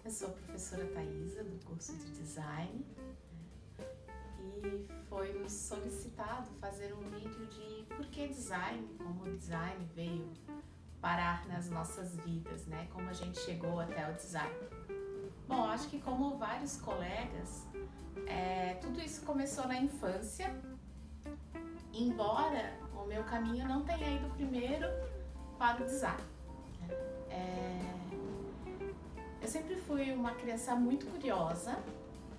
Eu sou a professora Thaisa, do curso de Design, e foi nos solicitado fazer um vídeo de por que design, como o design veio parar nas nossas vidas, né? Como a gente chegou até o design. Bom, acho que como vários colegas, tudo isso começou na infância, embora o meu caminho não tenha ido primeiro para o design. Eu sempre fui uma criança muito curiosa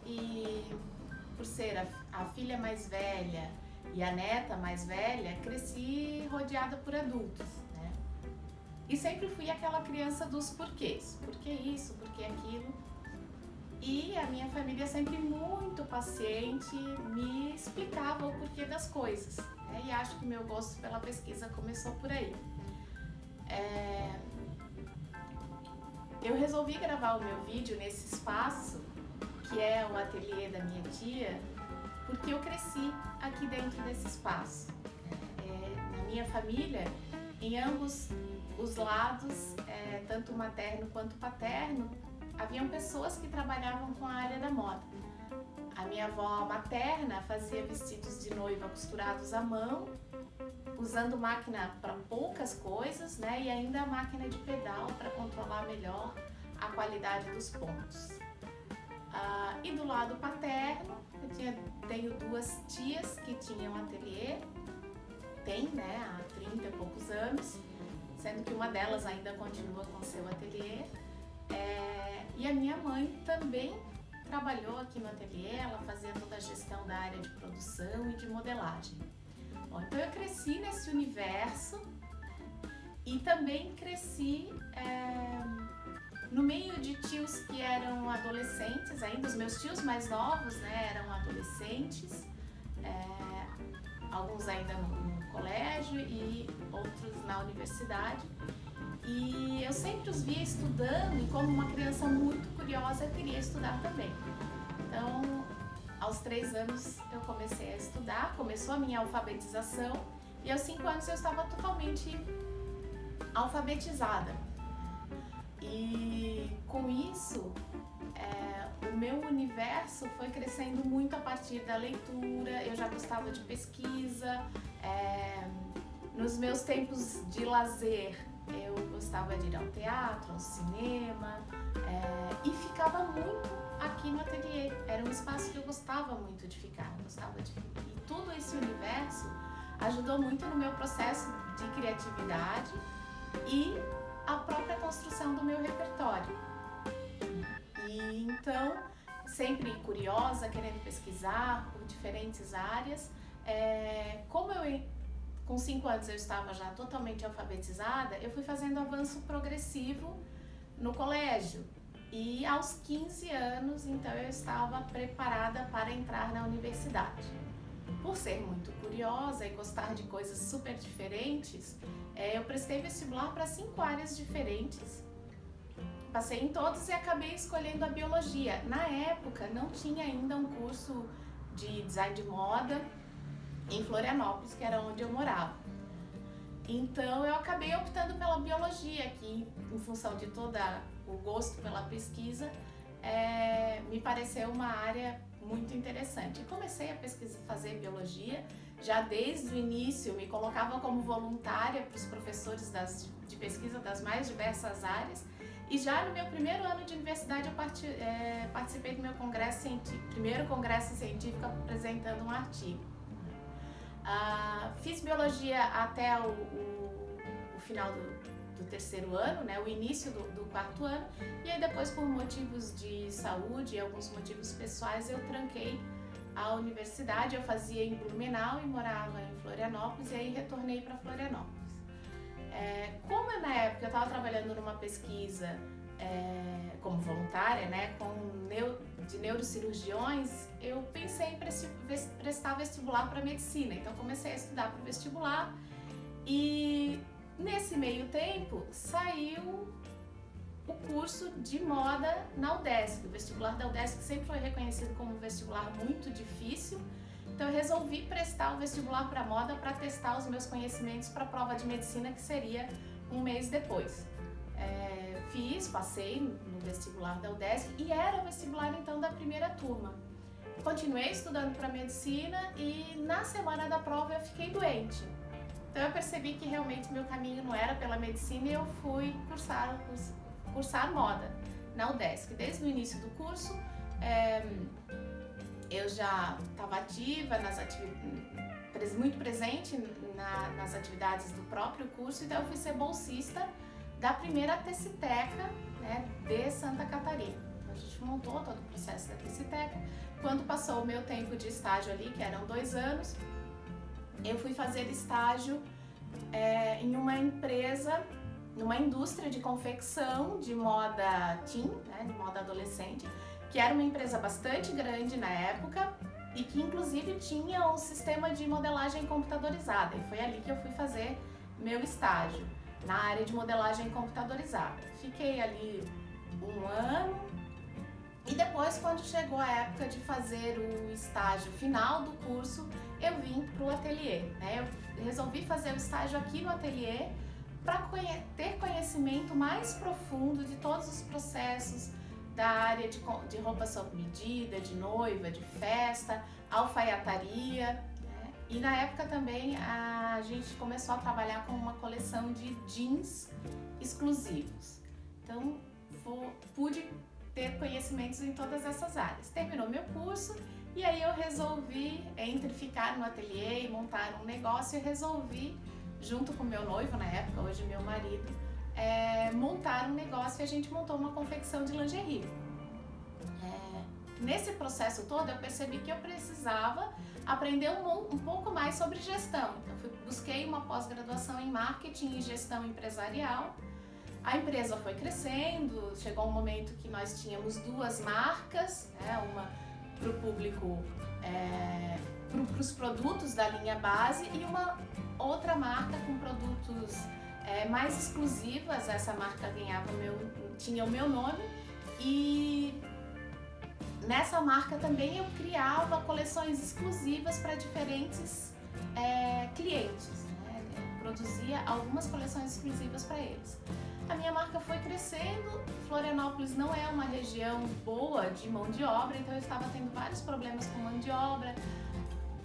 e, por ser a filha mais velha e a neta mais velha, cresci rodeada por adultos, né? E sempre fui aquela criança dos porquês. Por que isso? Por que aquilo? E a minha família sempre muito paciente me explicava o porquê das coisas, né? E acho que meu gosto pela pesquisa começou por aí. Eu resolvi gravar o meu vídeo nesse espaço, que é o ateliê da minha tia, porque eu cresci aqui dentro desse espaço. Na minha família, em ambos os lados, tanto materno quanto paterno, haviam pessoas que trabalhavam com a área da moda. A minha avó materna fazia vestidos de noiva costurados à mão, usando máquina para poucas coisas, né? E ainda a máquina de pedal para controlar melhor a qualidade dos pontos. E do lado paterno, eu tenho duas tias que tinham ateliê, né, há 30 e poucos anos, sendo que uma delas ainda continua com seu ateliê. E a minha mãe também trabalhou aqui no ateliê, ela fazia toda a gestão da área de produção e de modelagem. Bom, então eu cresci nesse universo e também cresci no meio de tios que eram adolescentes, ainda os meus tios mais novos, né, eram adolescentes, alguns ainda no colégio e outros na universidade. E eu sempre os via estudando e como uma criança muito curiosa eu queria estudar também. Então, aos 3 anos eu comecei a estudar, começou a minha alfabetização e aos 5 anos eu estava totalmente alfabetizada. E com isso, o meu universo foi crescendo muito a partir da leitura, eu já gostava de pesquisa, nos meus tempos de lazer eu gostava de ir ao teatro, ao cinema, e ficava muito aqui no ateliê. Era um espaço que eu gostava muito de ficar, e todo esse universo ajudou muito no meu processo de criatividade e a própria construção do meu repertório. E então, sempre curiosa, querendo pesquisar por diferentes áreas, como com 5 anos eu estava já totalmente alfabetizada, eu fui fazendo avanço progressivo no colégio. E aos 15 anos, então, eu estava preparada para entrar na universidade. Por ser muito curiosa e gostar de coisas super diferentes, eu prestei vestibular para 5 áreas diferentes. Passei em todos e acabei escolhendo a biologia. Na época, não tinha ainda um curso de design de moda em Florianópolis, que era onde eu morava. Então eu acabei optando pela biologia, que em função de todo o gosto pela pesquisa, me pareceu uma área muito interessante. E comecei a fazer biologia, já desde o início me colocava como voluntária para os professores de pesquisa das mais diversas áreas. E já no meu primeiro ano de universidade eu participei do meu primeiro congresso científico apresentando um artigo. Fiz biologia até o final do 3º ano, né, o início do 4º ano, e aí depois, por motivos de saúde e alguns motivos pessoais, eu tranquei a universidade. Eu fazia em Blumenau e morava em Florianópolis, e aí retornei para Florianópolis. Como na época eu estava trabalhando numa pesquisa como voluntária, né, de neurocirurgiões, eu pensei em prestar vestibular para medicina. Então comecei a estudar para o vestibular e nesse meio tempo saiu o curso de moda na UDESC. O vestibular da UDESC sempre foi reconhecido como um vestibular muito difícil. Então eu resolvi prestar o vestibular para moda para testar os meus conhecimentos para a prova de medicina, que seria um mês depois. passei no vestibular da UDESC e era o vestibular então da primeira turma. Continuei estudando para medicina e na semana da prova eu fiquei doente. Então eu percebi que realmente meu caminho não era pela medicina e eu fui cursar moda na UDESC. Desde o início do curso eu já estava ativa muito presente nas atividades do próprio curso, então eu fui ser bolsista da primeira Teciteca, né, de Santa Catarina. Então, a gente montou todo o processo da Teciteca. Quando passou o meu tempo de estágio ali, que eram 2 anos, eu fui fazer estágio em uma empresa, numa indústria de confecção de moda teen, né, de moda adolescente, que era uma empresa bastante grande na época e que inclusive tinha um sistema de modelagem computadorizada. E foi ali que eu fui fazer meu estágio, na área de modelagem computadorizada. Fiquei ali 1 ano e depois, quando chegou a época de fazer o estágio final do curso, eu vim para o ateliê, né? Eu resolvi fazer o estágio aqui no ateliê para ter conhecimento mais profundo de todos os processos da área de roupa sob medida, de noiva, de festa, alfaiataria, né? E na época também a gente começou a trabalhar com uma coleção de jeans exclusivos. Então pude ter conhecimentos em todas essas áreas. Terminou meu curso e aí eu resolvi, entre ficar no ateliê e montar um negócio, eu resolvi, junto com meu noivo na época, hoje meu marido, montar um negócio e a gente montou uma confecção de lingerie. Nesse processo todo eu percebi que eu precisava aprender um pouco mais sobre gestão. Então busquei uma pós-graduação em marketing e gestão empresarial. A empresa foi crescendo, chegou um momento que nós tínhamos 2 marcas, né, uma para o público, para os produtos da linha base e uma outra marca com produtos mais exclusivas. Essa marca tinha o meu nome e nessa marca também eu criava coleções exclusivas para diferentes clientes, né? Eu produzia algumas coleções exclusivas para eles. A minha marca foi crescendo, Florianópolis não é uma região boa de mão de obra, então eu estava tendo vários problemas com mão de obra.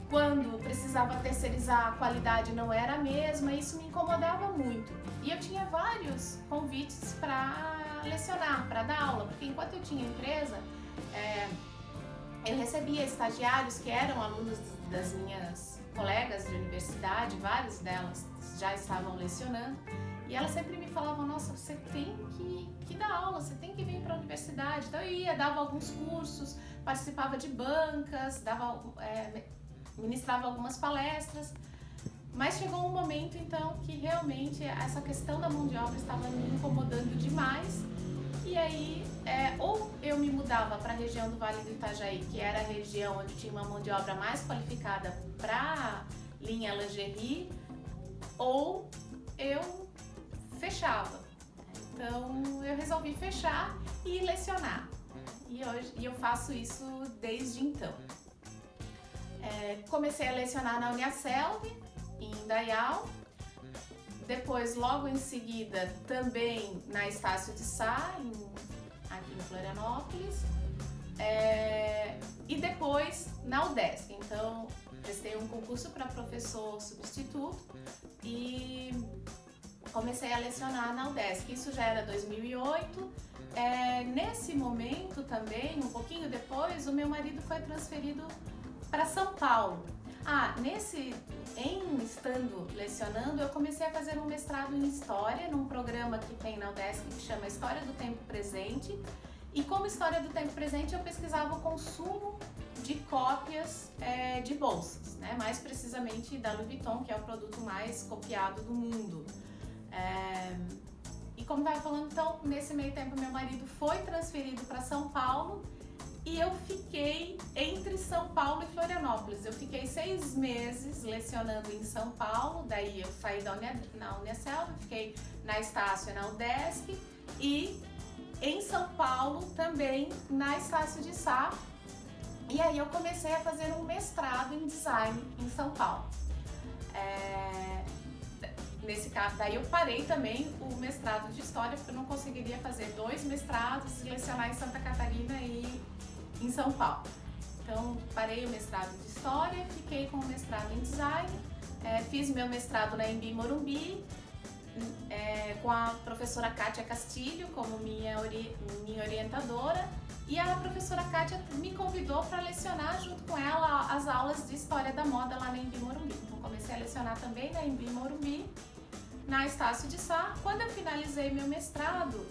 Quando precisava terceirizar, a qualidade não era a mesma, e isso me incomodava muito. E eu tinha vários convites para lecionar, para dar aula, porque enquanto eu tinha empresa, eu recebia estagiários que eram alunos das minhas colegas de universidade, várias delas já estavam lecionando, e elas sempre me falavam: nossa, você tem que dar aula, você tem que vir para a universidade. Então eu ia, dava alguns cursos, participava de bancas, ministrava algumas palestras, mas chegou um momento então que realmente essa questão da mão de obra estava me incomodando demais. E aí, ou eu me mudava para a região do Vale do Itajaí, que era a região onde tinha uma mão de obra mais qualificada para linha lingerie, ou eu fechava. Então eu resolvi fechar e lecionar. E eu faço isso desde então. Comecei a lecionar na Uniaselv, em Indaial. Depois, logo em seguida, também na Estácio de Sá, aqui em Florianópolis. E depois na UDESC. Então, prestei um concurso para professor substituto e comecei a lecionar na UDESC. Isso já era 2008. Nesse momento também, um pouquinho depois, o meu marido foi transferido para São Paulo. Estando lecionando, eu comecei a fazer um mestrado em História, num programa que tem na UDESC que chama História do Tempo Presente. E como História do Tempo Presente, eu pesquisava o consumo de cópias de bolsas, né? Mais precisamente da Louis Vuitton, que é o produto mais copiado do mundo. E como estava falando, então, nesse meio tempo, meu marido foi transferido para São Paulo. E eu fiquei entre São Paulo e Florianópolis. Eu fiquei 6 meses lecionando em São Paulo, daí eu saí na Uniaselv, fiquei na Estácio e na UDESC, e em São Paulo também na Estácio de Sá. E aí eu comecei a fazer um mestrado em design em São Paulo. nesse caso, daí eu parei também o mestrado de História, porque eu não conseguiria fazer 2 mestrados e lecionar em Santa Catarina e em São Paulo. Então, parei o mestrado de História, fiquei com o mestrado em Design, fiz meu mestrado na Embi Morumbi, com a professora Kátia Castilho como minha orientadora, e a professora Kátia me convidou para lecionar junto com ela as aulas de História da Moda lá na Embi Morumbi. Então, comecei a lecionar também na Embi Morumbi, na Estácio de Sá. Quando eu finalizei meu mestrado,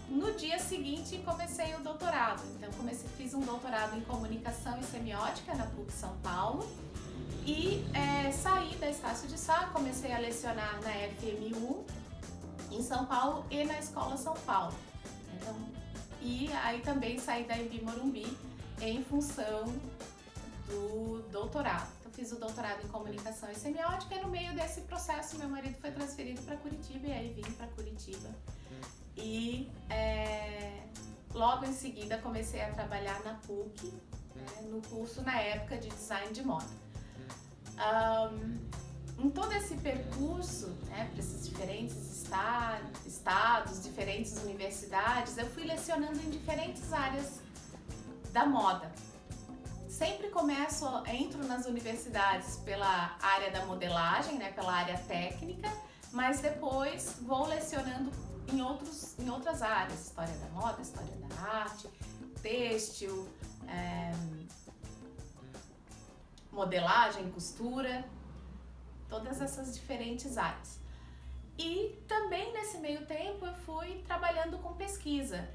no dia seguinte comecei o doutorado. Então, fiz um doutorado em Comunicação e Semiótica na PUC São Paulo. E saí da Estácio de Sá, comecei a lecionar na FMU em São Paulo e na Escola São Paulo. Então, e aí também saí da Embi Morumbi em função do doutorado. Então, fiz o doutorado em Comunicação e Semiótica, e no meio desse processo meu marido foi transferido para Curitiba, e aí vim para Curitiba. E logo em seguida comecei a trabalhar na PUC, no curso na época de Design de Moda. Em todo esse percurso, para esses diferentes estados, diferentes universidades, eu fui lecionando em diferentes áreas da moda. Sempre entro nas universidades pela área da modelagem, pela área técnica, mas depois vou lecionando em outras áreas, história da moda, história da arte, têxtil, modelagem, costura, todas essas diferentes áreas. E também nesse meio tempo eu fui trabalhando com pesquisa.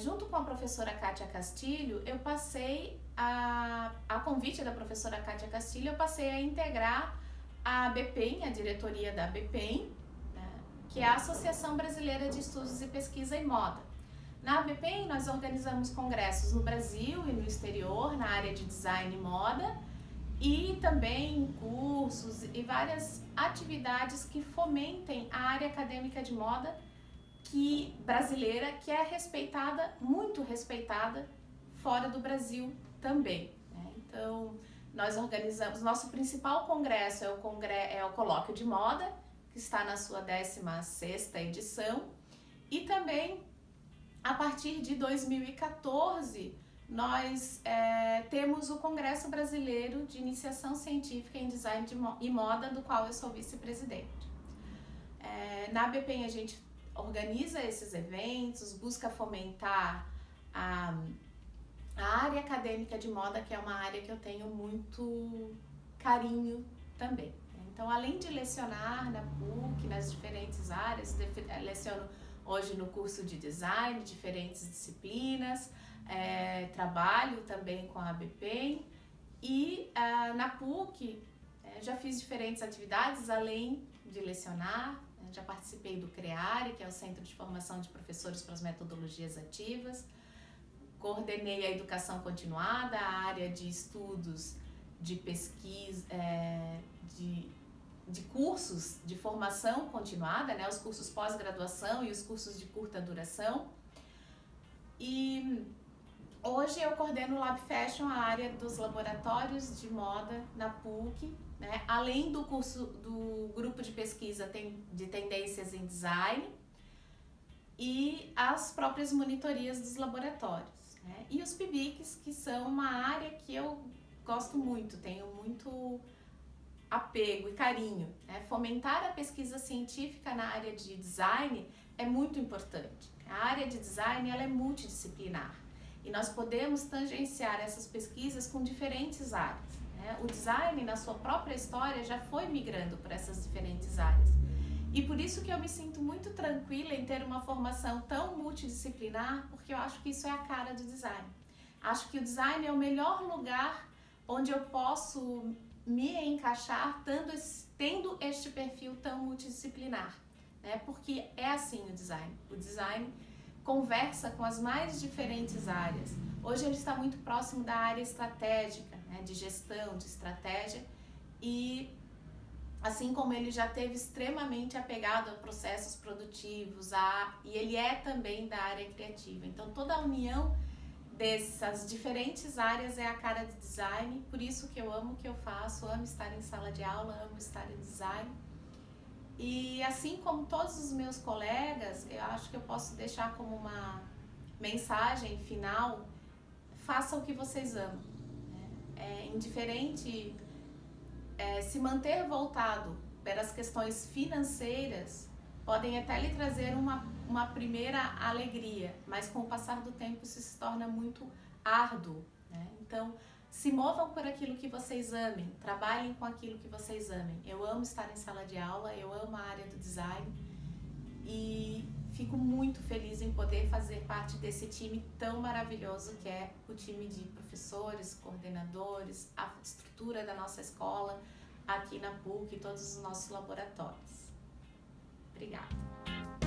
Junto com a professora Kátia Castilho, eu passei a convite da professora Kátia Castilho, eu passei a integrar a ABPEM, a diretoria da ABPEM, que é a Associação Brasileira de Estudos e Pesquisa em Moda. Na ABPEM, nós organizamos congressos no Brasil e no exterior, na área de design e moda, e também cursos e várias atividades que fomentem a área acadêmica de moda brasileira, que é muito respeitada fora do Brasil também. Então, nós organizamos, nosso principal congresso é o Colóquio de Moda, que está na sua 16ª edição, e também a partir de 2014 nós temos o Congresso Brasileiro de Iniciação Científica em Design e Moda, do qual eu sou vice-presidente. Na ABPEM a gente organiza esses eventos, busca fomentar a área acadêmica de moda, que é uma área que eu tenho muito carinho também. Então, além de lecionar na PUC, nas diferentes áreas, leciono hoje no curso de design, diferentes disciplinas, trabalho também com a ABPEM, e na PUC já fiz diferentes atividades, além de lecionar. Já participei do CREARE, que é o Centro de Formação de Professores para as Metodologias Ativas, coordenei a educação continuada, a área de estudos, de pesquisa, de cursos de formação continuada, os cursos pós-graduação e os cursos de curta duração. E hoje eu coordeno o Lab Fashion, a área dos laboratórios de moda na PUC, além do curso do grupo de pesquisa de tendências em design e as próprias monitorias dos laboratórios. E os PIBICs, que são uma área que eu gosto muito, tenho muito apego e carinho. Fomentar a pesquisa científica na área de design é muito importante. A área de design ela é multidisciplinar e nós podemos tangenciar essas pesquisas com diferentes áreas. O design, na sua própria história, já foi migrando para essas diferentes áreas. E por isso que eu me sinto muito tranquila em ter uma formação tão multidisciplinar, porque eu acho que isso é a cara do design. Acho que o design é o melhor lugar onde eu posso me encaixar tendo este perfil tão multidisciplinar, porque é assim o design. O design conversa com as mais diferentes áreas. Hoje ele está muito próximo da área estratégica, de gestão, de estratégia, e assim como ele já esteve extremamente apegado a processos produtivos, e ele é também da área criativa. Então toda a união dessas diferentes áreas é a cara de design, por isso que eu amo o que eu faço, amo estar em sala de aula, amo estar em design, E assim como todos os meus colegas, eu acho que eu posso deixar como uma mensagem final: faça o que vocês amam. É indiferente, se manter voltado para as questões financeiras podem até lhe trazer uma primeira alegria, mas com o passar do tempo isso se torna muito árduo, né? Então, se movam por aquilo que vocês amem, trabalhem com aquilo que vocês amem. Eu amo estar em sala de aula, eu amo a área do design e fico muito feliz em poder fazer parte desse time tão maravilhoso que é o time de professores, coordenadores, a estrutura da nossa escola aqui na PUC e todos os nossos laboratórios. Obrigada.